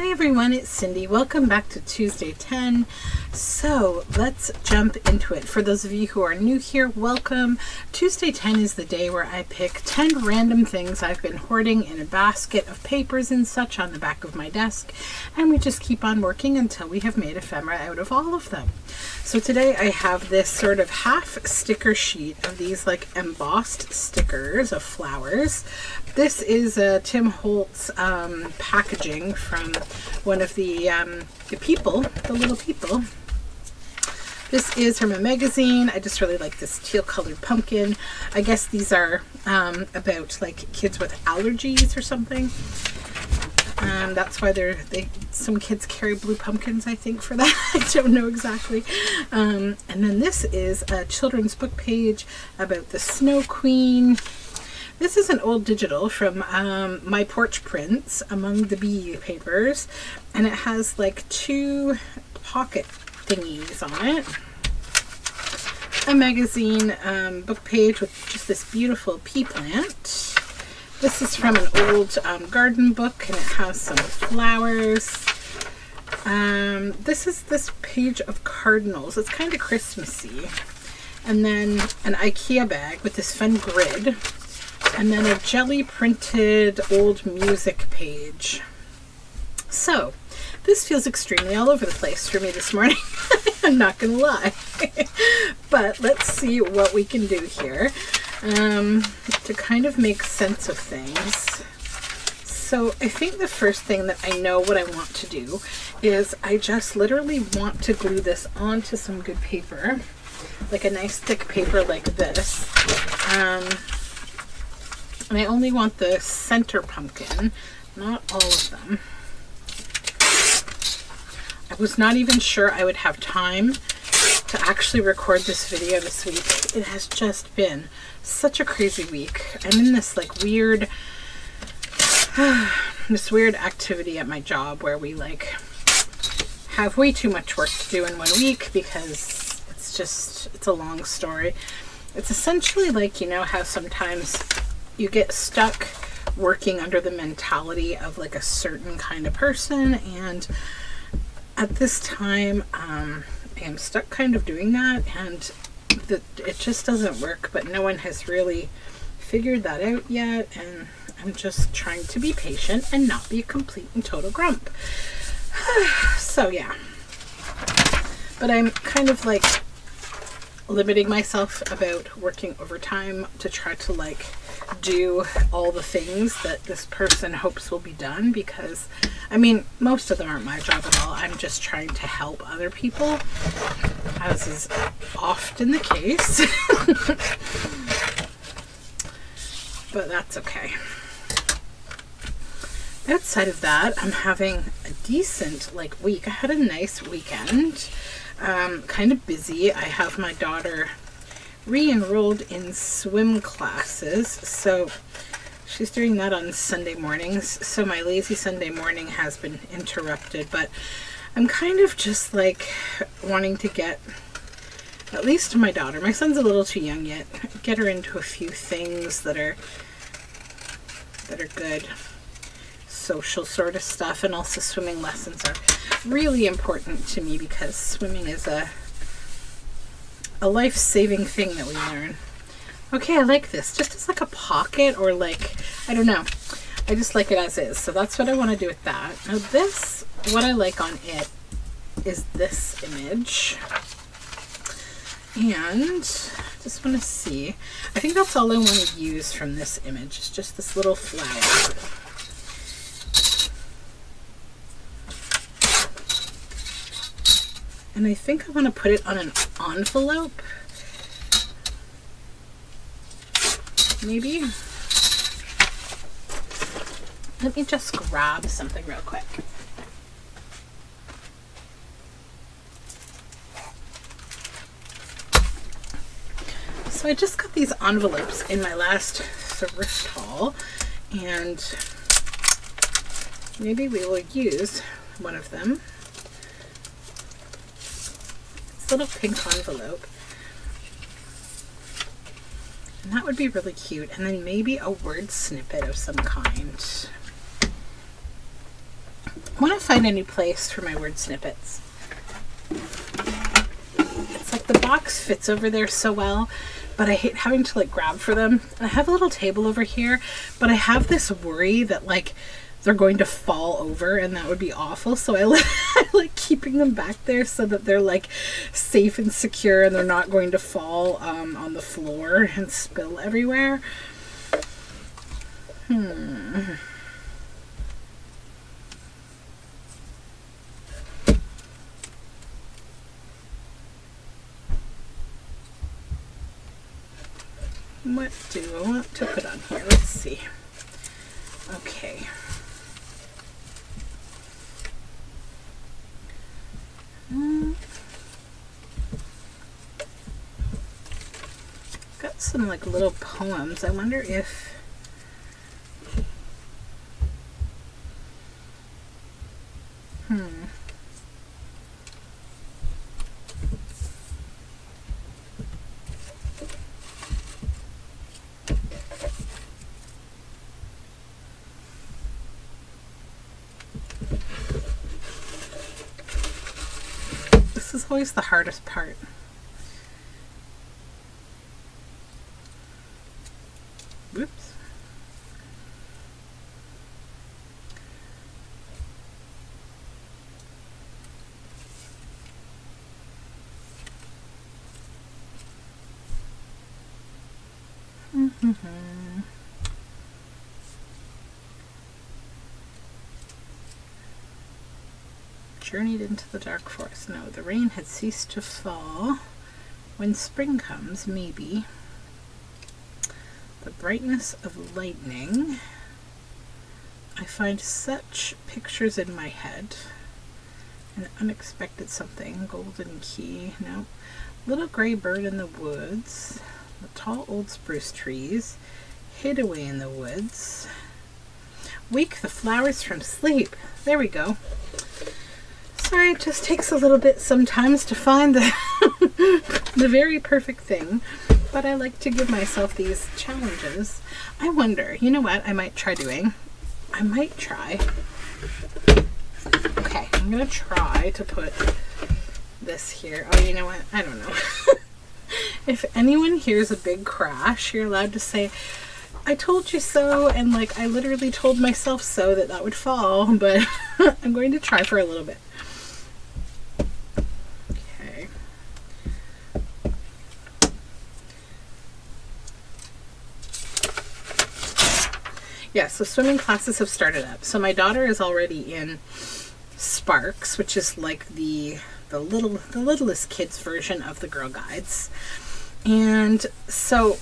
Hi everyone, it's Cindy. Welcome back to Tuesday 10. So let's jump into it. For those of you who are new here, welcome. Tuesday 10 is the day where I pick 10 random things I've been hoarding in a basket of papers and such on the back of my desk, and we just keep on working until we have made ephemera out of all of them. So today I have this sort of half sticker sheet of these like embossed stickers of flowers. This is Tim Holtz packaging from one of the little people. This is from a magazine. I just really like this teal colored pumpkin. I guess these are about like kids with allergies or something. That's why some kids carry blue pumpkins, I think, for that. I don't know exactly. And then this is a children's book page about the Snow Queen. This is an old digital from My Porch Prints Among the Bee papers, and it has like 2 pocket thingies on it. A magazine book page with just this beautiful pea plant. This is from an old garden book, and it has some flowers. This is this page of cardinals. It's kind of Christmassy. And then an IKEA bag with this fun grid. And then a jelly printed old music page. So this feels extremely all over the place for me this morning. I'm not gonna lie. But let's see what we can do here to kind of make sense of things. So I think the first thing that I know what I want to do is I just literally want to glue this onto some good paper, like a nice thick paper like this. And I only want the center pumpkin, not all of them. I was not even sure I would have time to actually record this video this week. It has just been such a crazy week. I'm in this like weird, this weird activity at my job where we like have way too much work to do in one week because it's a long story. It's essentially like, you know how sometimes you get stuck working under the mentality of like a certain kind of person, and at this time I am stuck kind of doing that, and it just doesn't work, but no one has really figured that out yet, and I'm just trying to be patient and not be a complete and total grump. So yeah, but I'm kind of like limiting myself about working overtime to try to like do all the things that this person hopes will be done, because I mean most of them aren't my job at all. I'm just trying to help other people, as is often the case. But that's okay. Outside of that, I'm having a decent like week. I had a nice weekend. Kind of busy. I have my daughter re-enrolled in swim classes, so she's doing that on Sunday mornings, so my lazy Sunday morning has been interrupted, but I'm kind of just like wanting to get at least my daughter, my son's a little too young yet, get her into a few things that are good social sort of stuff, and also swimming lessons are really important to me because swimming is a life-saving thing that we learn. Okay, I like this. Just as like a pocket, or like, I don't know. I just like it as is. So that's what I want to do with that. Now this, what I like on it is this image. And just want to see. I think that's all I want to use from this image. It's just this little flower. And I think I want to put it on an envelope. Maybe. Let me just grab something real quick. So I just got these envelopes in my last thrift haul, and maybe we will use one of them. Little pink envelope, and that would be really cute, and then maybe a word snippet of some kind. want to find a new place for my word snippets. It's like the box fits over there so well, but I hate having to like grab for them. And I have a little table over here, but I have this worry that like they're going to fall over and that would be awful. So I like keeping them back there so that they're like safe and secure and they're not going to fall on the floor and spill everywhere. What do I want to put on here? Let's see. Okay. Got some like little poems. I wonder if this is always the hardest part. Whoops. Journeyed into the dark forest. No, the rain had ceased to fall. When spring comes, maybe. The brightness of lightning. I find such pictures in my head. An unexpected something. Golden key. No. Little gray bird in the woods. The tall old spruce trees. Hid away in the woods. Wake the flowers from sleep. There we go. Sorry, it just takes a little bit sometimes to find the, the very perfect thing, but I like to give myself these challenges. I wonder, you know what I might try doing? I might try. Okay, I'm going to try to put this here. Oh, you know what? I don't know. If anyone hears a big crash, you're allowed to say, I told you so, and like I literally told myself so that that would fall, but I'm going to try for a little bit. Yeah, so swimming classes have started up. So my daughter is already in Sparks, which is like the littlest kids version of the Girl Guides. And so,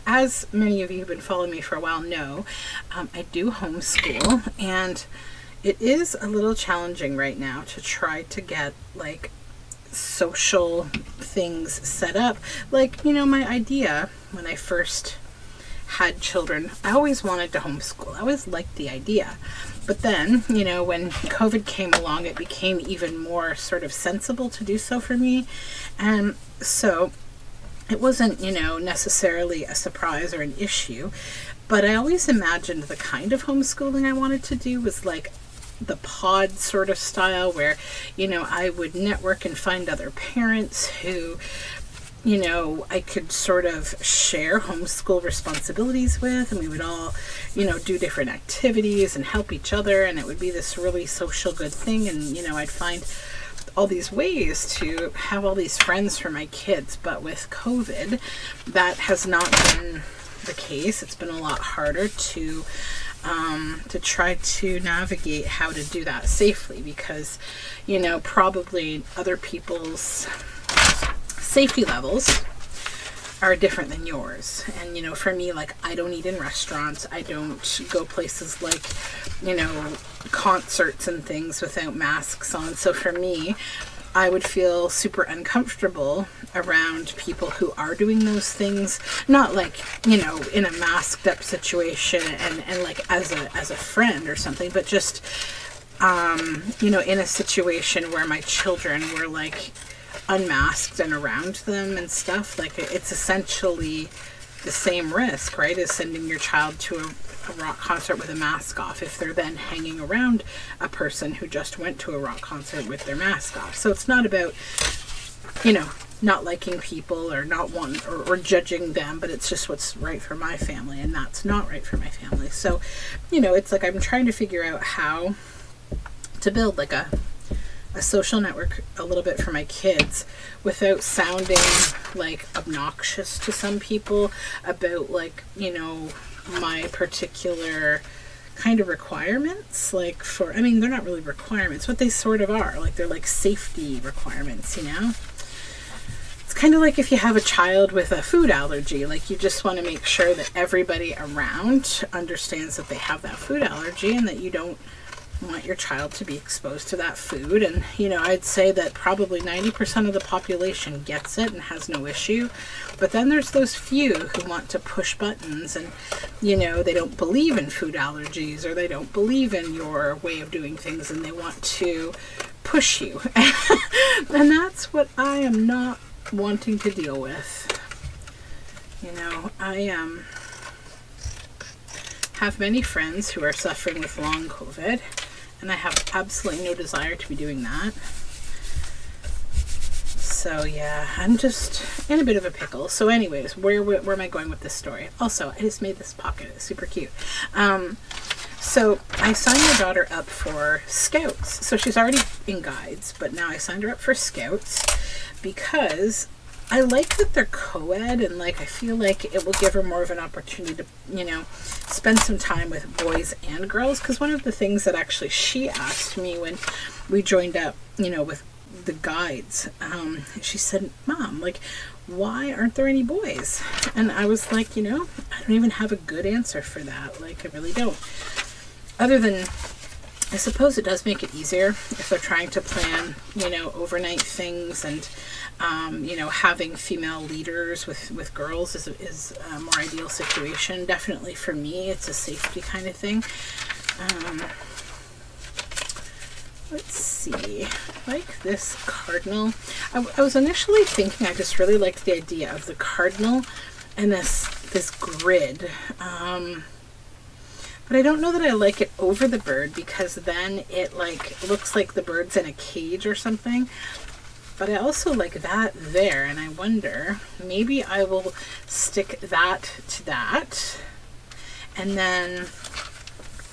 as many of you who've been following me for a while know, I do homeschool, and it is a little challenging right now to try to get like social things set up. Like, you know, my idea when I first had children, I always wanted to homeschool. I always liked the idea. But then, you know, when COVID came along, it became even more sort of sensible to do so for me. And so it wasn't, you know, necessarily a surprise or an issue, but I always imagined the kind of homeschooling I wanted to do was like the pod sort of style where, you know, I would network and find other parents who, you know, I could sort of share homeschool responsibilities with, and we would all, you know, do different activities and help each other, and it would be this really social good thing. And, you know, I'd find all these ways to have all these friends for my kids. But with COVID, that has not been the case. It's been a lot harder to try to navigate how to do that safely, because, you know, probably other people's safety levels are different than yours. And, you know, for me, like, I don't eat in restaurants. I don't go places like, you know, concerts and things without masks on. So for me, I would feel super uncomfortable around people who are doing those things, not like, you know, in a masked up situation and like as a friend or something, but just, you know, in a situation where my children were like unmasked and around them and stuff. Like, it's essentially the same risk, right, as sending your child to a rock concert with a mask off if they're then hanging around a person who just went to a rock concert with their mask off. So it's not about, you know, not liking people or not wanting or judging them, but it's just what's right for my family, and that's not right for my family. So, you know, it's like I'm trying to figure out how to build like a social network a little bit for my kids without sounding like obnoxious to some people about, like, you know, my particular kind of requirements. Like, for, I mean, they're not really requirements, but they sort of are. Like, they're like safety requirements, you know? It's kind of like if you have a child with a food allergy, like you just want to make sure that everybody around understands that they have that food allergy and that you don't want your child to be exposed to that food. And, you know, I'd say that probably 90% of the population gets it and has no issue. But then there's those few who want to push buttons and, you know, they don't believe in food allergies or they don't believe in your way of doing things and they want to push you. And that's what I am not wanting to deal with. You know, I have many friends who are suffering with long COVID, and I have absolutely no desire to be doing that. So yeah, I'm just in a bit of a pickle. So anyways, where am I going with this story? Also, I just made this pocket. It's super cute. So I signed my daughter up for Scouts. So she's already in Guides, but now I signed her up for Scouts because I like that they're co-ed, and like I feel like it will give her more of an opportunity to, you know, spend some time with boys and girls. Because one of the things that actually she asked me when we joined up, you know, with the Guides, she said, "Mom, like, why aren't there any boys?" And I was like, you know, I don't even have a good answer for that. Like, I really don't. Other than, I suppose it does make it easier if they're trying to plan, you know, overnight things, and you know, having female leaders with girls is a more ideal situation. Definitely for me, it's a safety kind of thing. Let's see, like this cardinal. I was initially thinking I just really liked the idea of the cardinal and this grid. But I don't know that I like it over the bird, because then it like looks like the bird's in a cage or something. But I also like that there, and I wonder, maybe I will stick that to that and then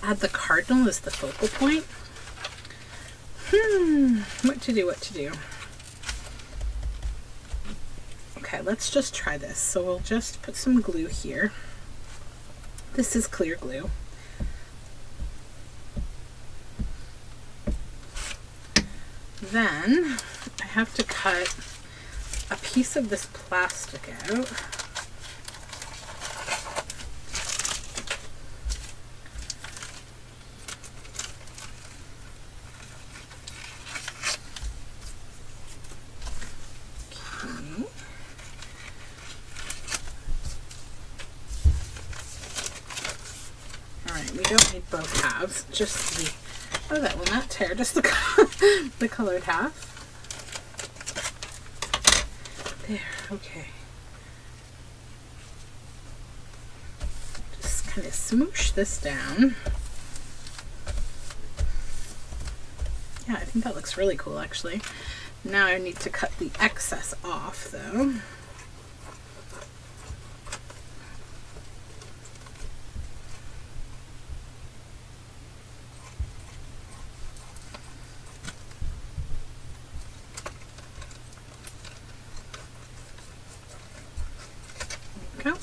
add the cardinal as the focal point. What to do? Okay, let's just try this. So we'll just put some glue here. This is clear glue. Then I have to cut a piece of this plastic out. Okay. All right, we don't need both halves, just the, oh, that will not tear, just the the colored half. There, okay. Just kind of smoosh this down. Yeah, I think that looks really cool, actually. Now I need to cut the excess off, though. Go.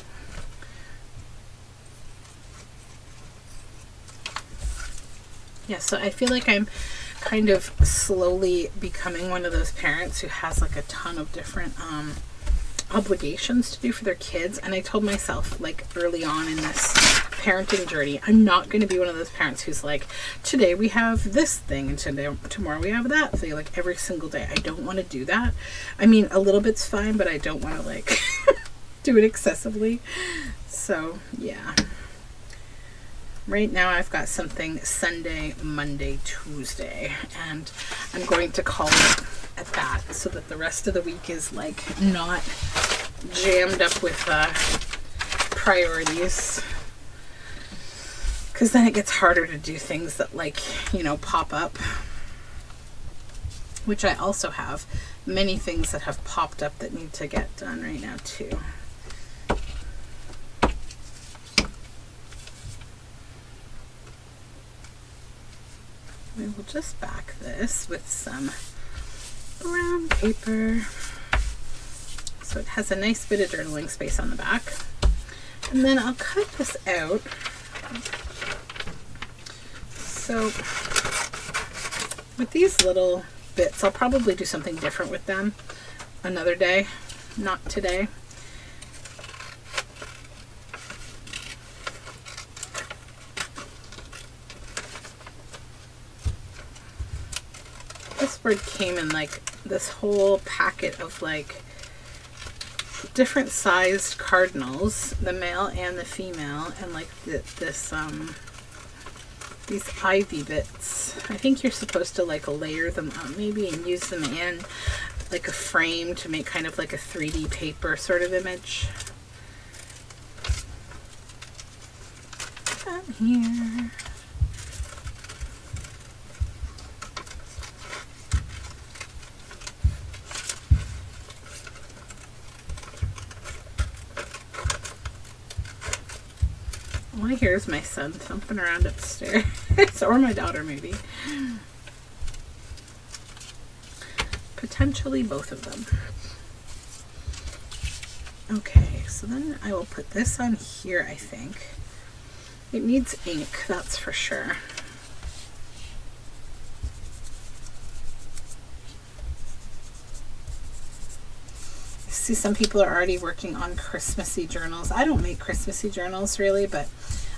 Yeah, so I feel like I'm kind of slowly becoming one of those parents who has like a ton of different obligations to do for their kids. And I told myself, like, early on in this parenting journey, I'm not going to be one of those parents who's like, today we have this thing and tomorrow we have that thing, like every single day. I don't want to do that. I mean, a little bit's fine, but I don't want to like do it excessively. So yeah, right now I've got something Sunday, Monday, Tuesday, and I'm going to call it at that so that the rest of the week is like not jammed up with priorities. because then it gets harder to do things that, like, you know, pop up, which I also have many things that have popped up that need to get done right now too. We will just back this with some brown paper so it has a nice bit of journaling space on the back. And then I'll cut this out. So with these little bits, I'll probably do something different with them another day, not today. This bird came in like this whole packet of like different sized cardinals, the male and the female, and like these ivy bits. I think you're supposed to like layer them up maybe and use them in like a frame to make kind of like a 3D paper sort of image. Come here. Well, here's my son thumping around upstairs. Or my daughter, maybe. Potentially both of them. Okay, so then I will put this on here, I think. It needs ink, that's for sure. See, some people are already working on Christmassy journals. I don't make Christmassy journals really, but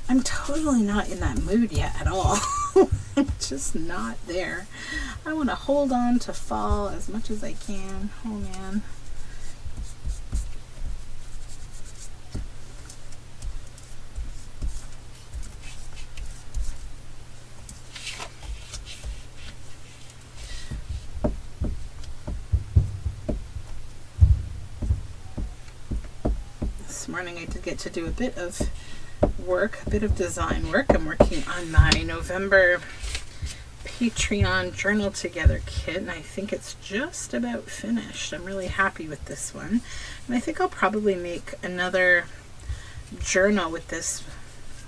I'm totally not in that mood yet at all. I'm just not there. I want to hold on to fall as much as I can. Oh man. This morning I did get to do a bit of work, a bit of design work. I'm working on my November Patreon Journal Together kit, and I think it's just about finished. I'm really happy with this one, and I think I'll probably make another journal with this,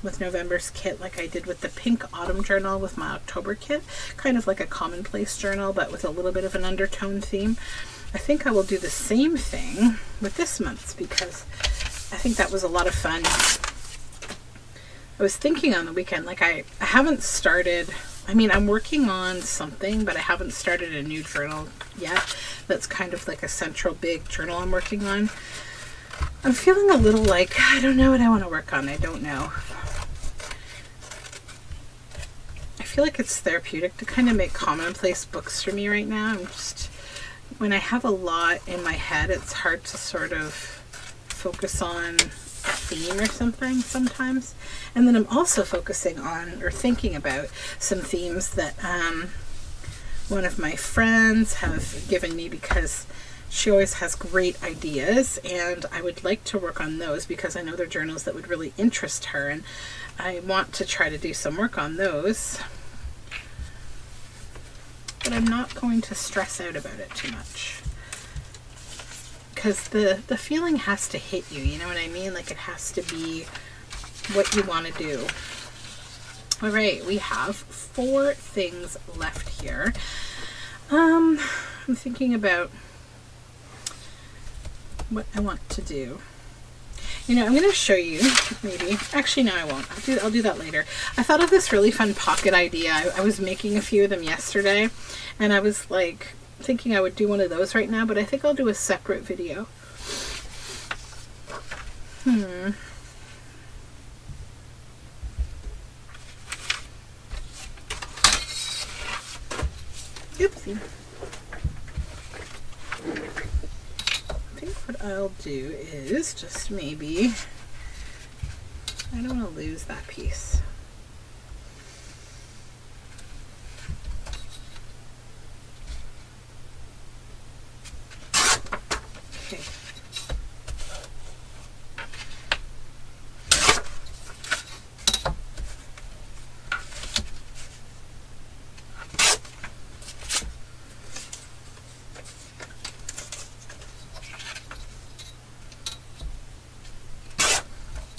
with November's kit, like I did with the pink autumn journal with my October kit, kind of like a commonplace journal but with a little bit of an undertone theme. I think I will do the same thing with this month's because I think that was a lot of fun. I was thinking on the weekend, like I haven't started, I mean, I'm working on something, but I haven't started a new journal yet. That's kind of like a central big journal I'm working on. I'm feeling a little like, I don't know what I want to work on. I don't know. I feel like it's therapeutic to kind of make commonplace books for me right now. I'm just, when I have a lot in my head, it's hard to sort of focus on a theme or something sometimes. And then I'm also focusing on or thinking about some themes that one of my friends have given me because she always has great ideas, and I would like to work on those because I know they're journals that would really interest her, and I want to try to do some work on those. But I'm not going to stress out about it too much. Because the feeling has to hit you, you know what I mean? Like it has to be what you want to do. All right, we have 4 things left here. I'm thinking about what I want to do. You know, I'm going to show you, maybe. Actually, no, I won't. I'll do that later. I thought of this really fun pocket idea. I was making a few of them yesterday, and I was like thinking I would do one of those right now, but I think I'll do a separate video. Oopsie. I think what I'll do is just maybe, I don't want to lose that piece. Okay.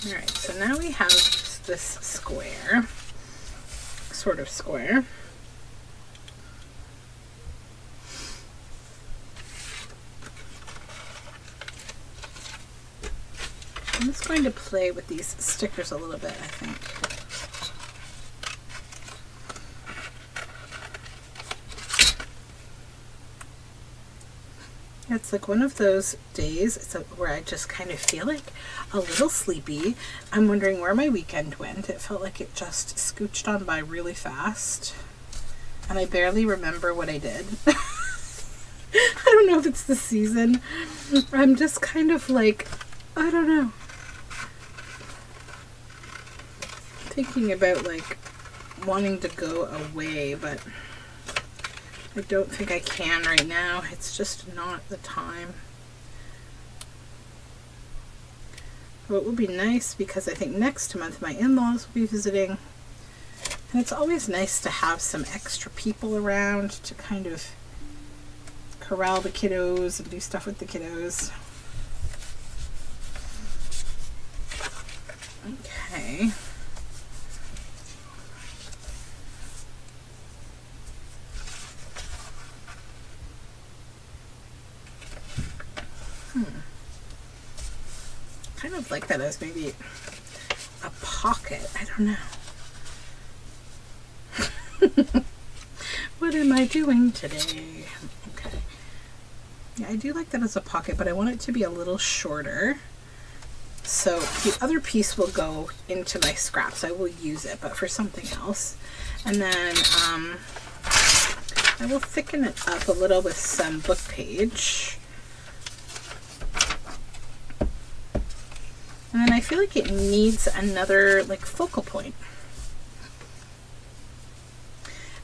All right, so now we have this square, sort of square. I'm just going to play with these stickers a little bit, I think. It's like one of those days where I just kind of feel like a little sleepy. I'm wondering where my weekend went. It felt like it just scooched on by really fast. And I barely remember what I did. I don't know if it's the season. I'm just kind of like, I don't know. Thinking about like wanting to go away, but I don't think I can right now. It's just not the time. But it will be nice because I think next month my in-laws will be visiting. And it's always nice to have some extra people around to kind of corral the kiddos and do stuff with the kiddos. Okay. Kind of like that as maybe a pocket. I don't know. What am I doing today? Okay. Yeah, I do like that as a pocket, but I want it to be a little shorter. So the other piece will go into my scraps. I will use it, but for something else. And then I will thicken it up a little with some book page. And then I feel like it needs another like focal point.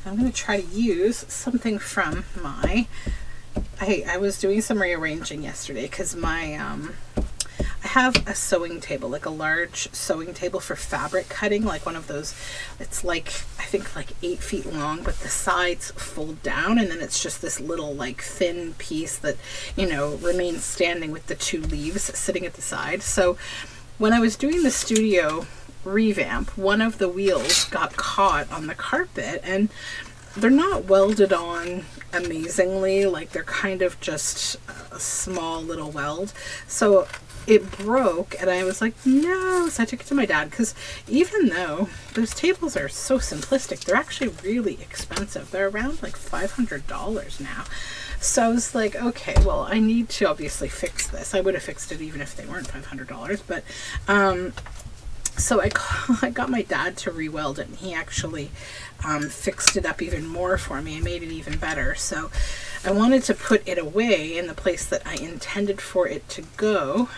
I'm going to try to use something from my, I was doing some rearranging yesterday because my, I have a sewing table, like a large sewing table for fabric cutting, like one of those, it's like, I think like 8 feet long, but the sides fold down and then it's just this little like thin piece that, you know, remains standing with the 2 leaves sitting at the side. So when I was doing the studio revamp, one of the wheels got caught on the carpet and they're not welded on amazingly, like they're kind of just a small little weld. So it broke and I was like, no. So I took it to my dad because even though those tables are so simplistic, they're actually really expensive. They're around like $500 now. So I was like, okay, well, I need to obviously fix this. I would have fixed it even if they weren't $500, but so I got my dad to re-weld it, and he actually fixed it up even more for me and made it even better. So I wanted to put it away in the place that I intended for it to go.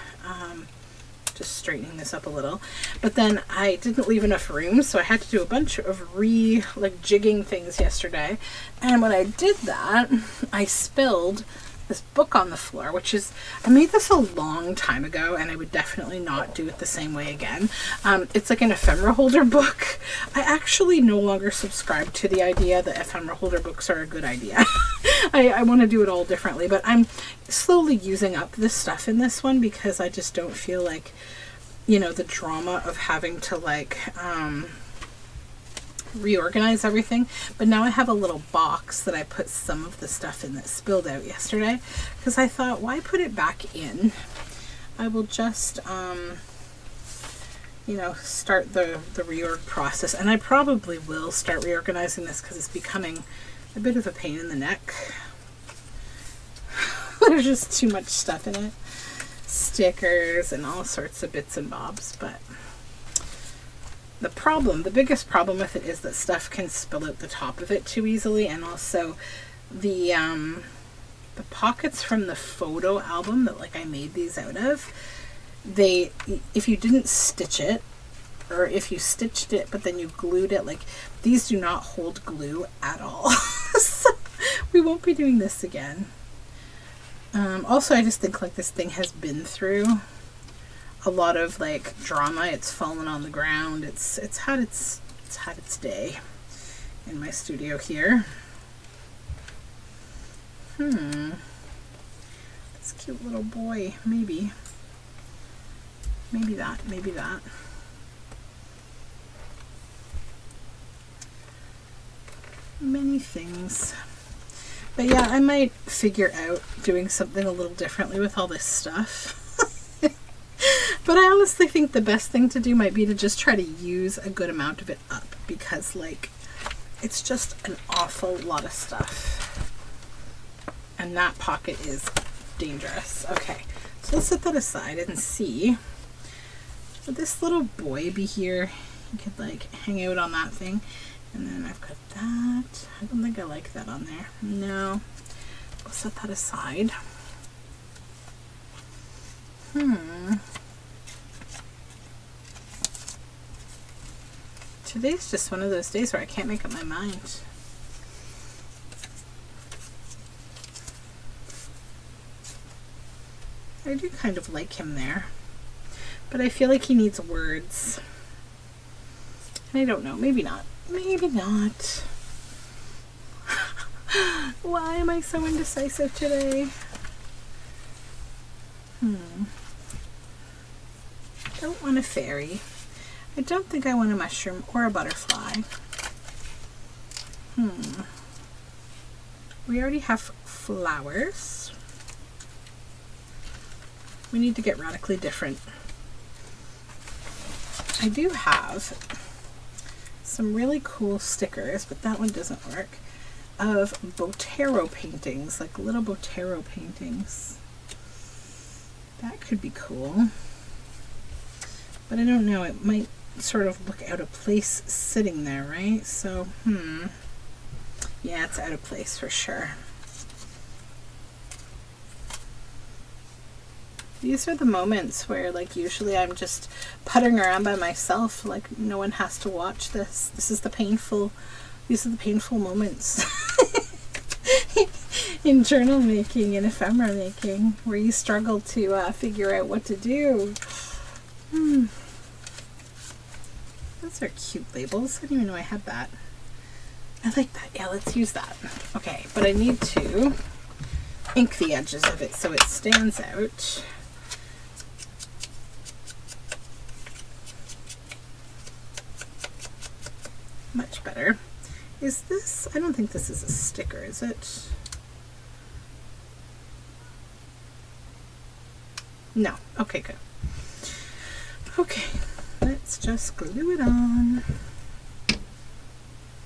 Just straightening this up a little, but then I didn't leave enough room, so I had to do a bunch of jigging things yesterday. And when I did that, I spilled this book on the floor, which is, I made this a long time ago and I would definitely not do it the same way again. It's like an ephemera holder book. I actually no longer subscribe to the idea that ephemera holder books are a good idea. I want to do it all differently, but I'm slowly using up this stuff in this one because I just don't feel like, you know, the drama of having to like reorganize everything. But now I have a little box that I put some of the stuff in that spilled out yesterday because I thought, why put it back in? I will just you know, start the reorg process, and I probably will start reorganizing this because it's becoming a bit of a pain in the neck. There's just too much stuff in it, stickers and all sorts of bits and bobs. But the biggest problem with it is that stuff can spill out the top of it too easily, and also the pockets from the photo album that like I made these out of, if you didn't stitch it, or if you stitched it but then you glued it, like these do not hold glue at all. So we won't be doing this again. Also, I just think like this thing has been through a lot of like drama. It's fallen on the ground. It's had its day in my studio here. This cute little boy, maybe. Maybe that, maybe that. Many things. But yeah, I might figure out doing something a little differently with all this stuff. But I honestly think the best thing to do might be to just try to use a good amount of it up, because like it's just an awful lot of stuff. And that pocket is dangerous. Okay, so let's set that aside and see. Would this little boy be here? He could like hang out on that thing. And then I've got that. I don't think I like that on there. No. We'll set that aside. Today's just one of those days where I can't make up my mind. I do kind of like him there, but I feel like he needs words. And I don't know, maybe not. Maybe not. Why am I so indecisive today? Don't want a fairy. I don't think I want a mushroom or a butterfly. We already have flowers. We need to get radically different. I do have some really cool stickers, but that one doesn't work, of Botero paintings, like little Botero paintings. That could be cool. But I don't know, it might sort of look out of place sitting there, right? So, yeah, it's out of place for sure. These are the moments where, like, usually I'm just puttering around by myself, like no one has to watch this. These are the painful moments in journal making and ephemera making, where you struggle to figure out what to do. Those are cute labels. I didn't even know I had that. I like that. Yeah, let's use that. Okay, but I need to ink the edges of it so it stands out. Much better. Is this, I don't think this is a sticker, is it? No. Okay, good. Okay, let's just glue it on.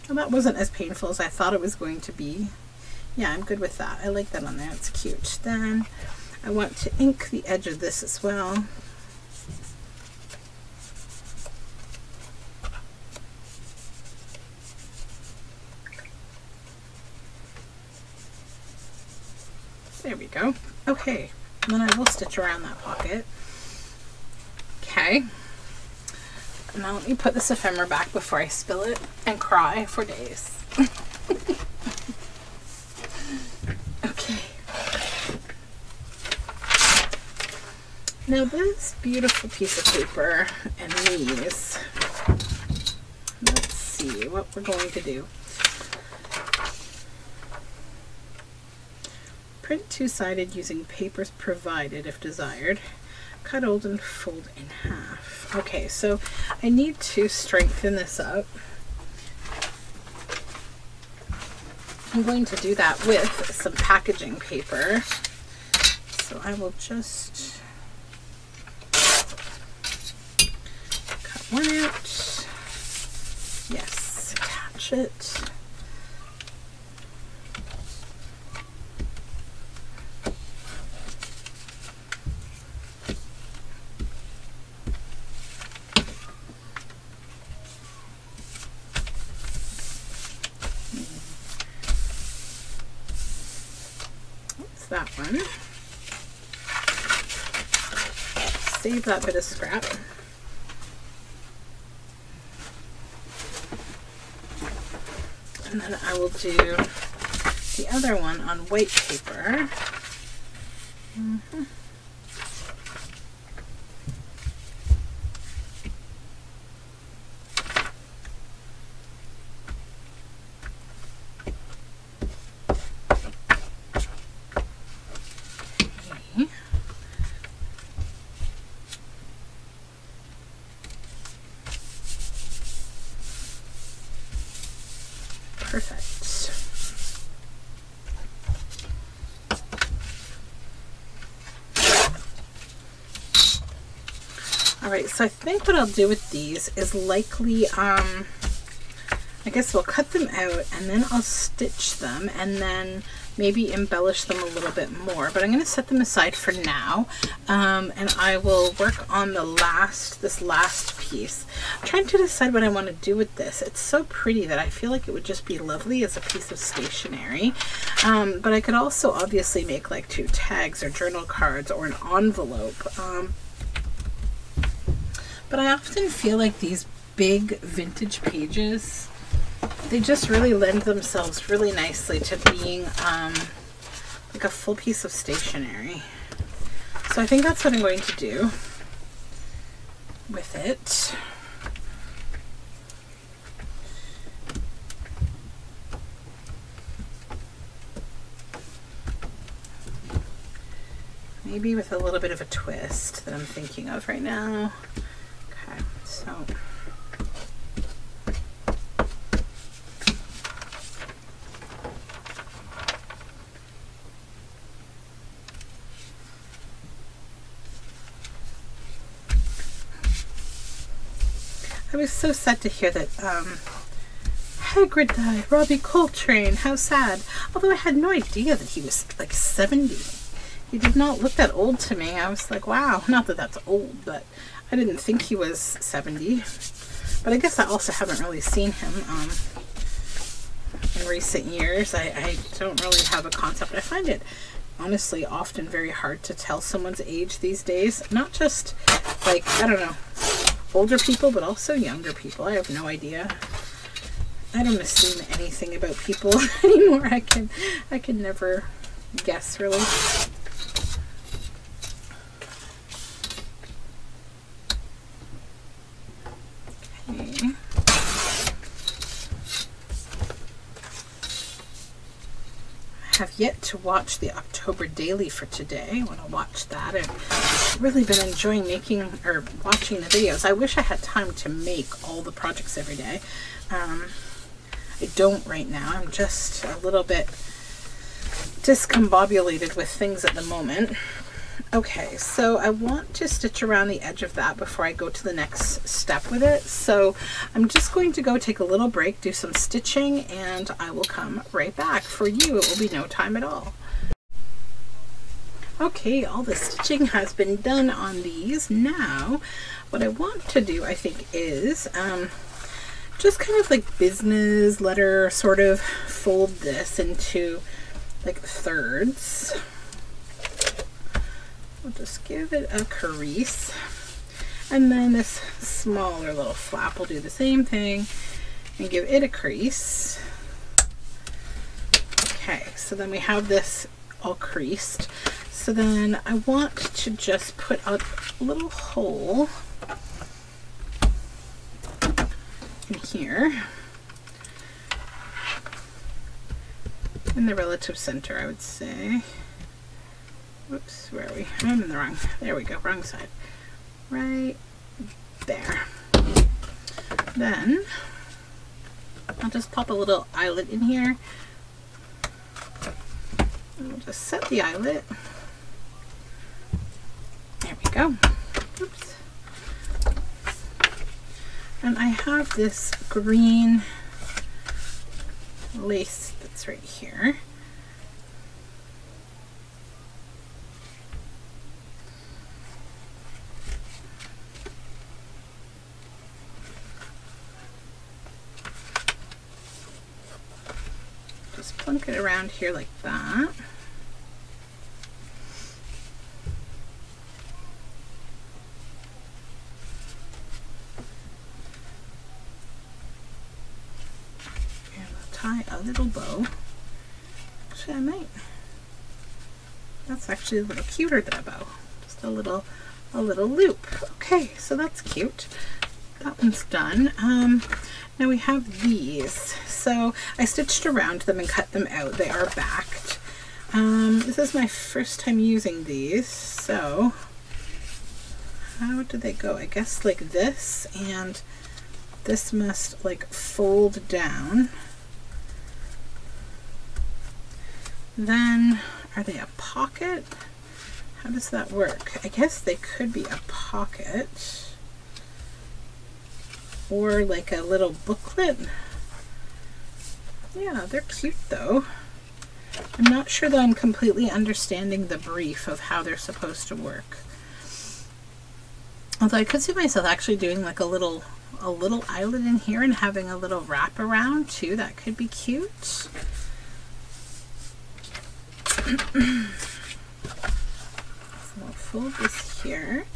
Well, that wasn't as painful as I thought it was going to be. Yeah, I'm good with that. I like that on there. It's cute. Then I want to ink the edge of this as well. There we go. Okay, and then I will stitch around that pocket. Okay. Now let me put this ephemera back before I spill it and cry for days. Okay. Now this beautiful piece of paper and these, let's see what we're going to do. Print two-sided using papers provided if desired. Cut old and fold in half. Okay, so I need to strengthen this up. I'm going to do that with some packaging paper. So I will just cut one out. Yes, attach it. That one. Save that bit of scrap. And then I will do the other one on white paper. Perfect. All right, so I think what I'll do with these is likely, I guess we'll cut them out and then I'll stitch them and then maybe embellish them a little bit more, but I'm going to set them aside for now, and I will work on this last piece. I'm trying to decide what I want to do with this. It's so pretty that I feel like it would just be lovely as a piece of stationery, but I could also obviously make like 2 tags or journal cards or an envelope, but I often feel like these big vintage pages, they just really lend themselves really nicely to being like a full piece of stationery. So I think that's what I'm going to do with it. Maybe with a little bit of a twist that I'm thinking of right now. Okay, so I was so sad to hear that Hagrid died. Robbie Coltrane, how sad. Although I had no idea that he was like 70. He did not look that old to me. I was like, wow, not that that's old, but I didn't think he was 70. But I guess I also haven't really seen him in recent years. I don't really have a concept. I find it honestly often very hard to tell someone's age these days. Not just like, I don't know, older people, but also younger people. I have no idea. I don't assume anything about people anymore. I can never guess really. Okay. I have yet to watch the October daily for today. I want to watch that. I've really been enjoying making or watching the videos. I wish I had time to make all the projects every day. I don't right now. I'm just a little bit discombobulated with things at the moment. Okay, so I want to stitch around the edge of that before I go to the next step with it. So I'm just going to go take a little break, do some stitching, and I will come right back. For you, it will be no time at all. Okay, all the stitching has been done on these. Now, what I want to do, I think, is just kind of like business letter, sort of fold this into like thirds. We'll just give it a crease, and then this smaller little flap will do the same thing and give it a crease. Okay, so then we have this all creased. So then I want to just put a little hole in here in the relative center, I would say. Whoops, where are we? I'm in the wrong, there we go, wrong side. Right there. Then I'll just pop a little eyelet in here. And we'll just set the eyelet. There we go. Oops. And I have this green lace that's right here. Just plunk it around here like that. Tie a little bow. Actually, I might. That's actually a little cuter than a bow. Just a little loop. Okay, so that's cute. That one's done. Now we have these. So I stitched around them and cut them out. They are backed. This is my first time using these. So how do they go? I guess like this, and this must like fold down. Then, are they a pocket? How does that work? I guess they could be a pocket. Or like a little booklet. Yeah, they're cute though. I'm not sure that I'm completely understanding the brief of how they're supposed to work. Although I could see myself actually doing like a little eyelet in here and having a little wrap around too. That could be cute. So I'll fold this here.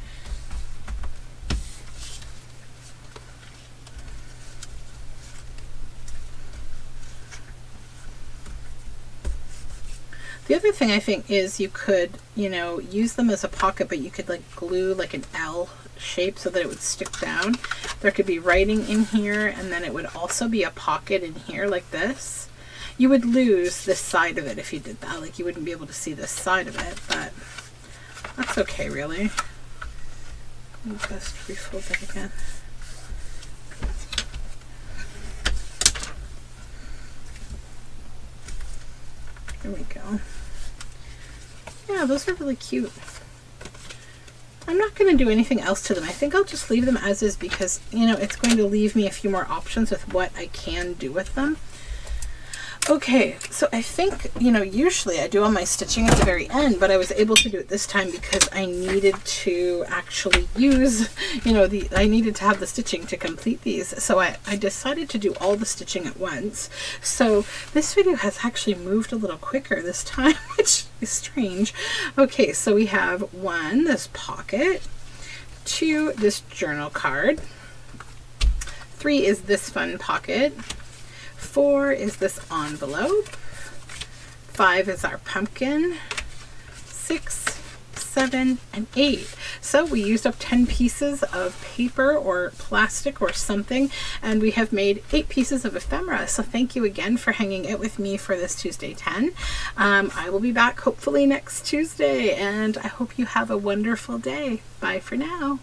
The other thing I think is you could, you know, use them as a pocket, but you could like glue like an L shape so that it would stick down. There could be writing in here, and then it would also be a pocket in here like this. You would lose this side of it if you did that. Like you wouldn't be able to see this side of it, but that's okay really. I'll just refold that again. There we go. Yeah, those are really cute. I'm not going to do anything else to them. I think I'll just leave them as is because, you know, it's going to leave me a few more options with what I can do with them. Okay, so I think, you know, usually I do all my stitching at the very end, but I was able to do it this time because I needed to actually use, you know, I needed to have the stitching to complete these. So I decided to do all the stitching at once. So this video has actually moved a little quicker this time, which is strange. Okay, so we have 1, this pocket, 2, this journal card, 3 is this fun pocket, 4 is this envelope, 5 is our pumpkin, 6, 7, and 8. So we used up 10 pieces of paper or plastic or something, and we have made 8 pieces of ephemera. So thank you again for hanging out with me for this Tuesday 10. I will be back hopefully next Tuesday, and I hope you have a wonderful day. Bye for now.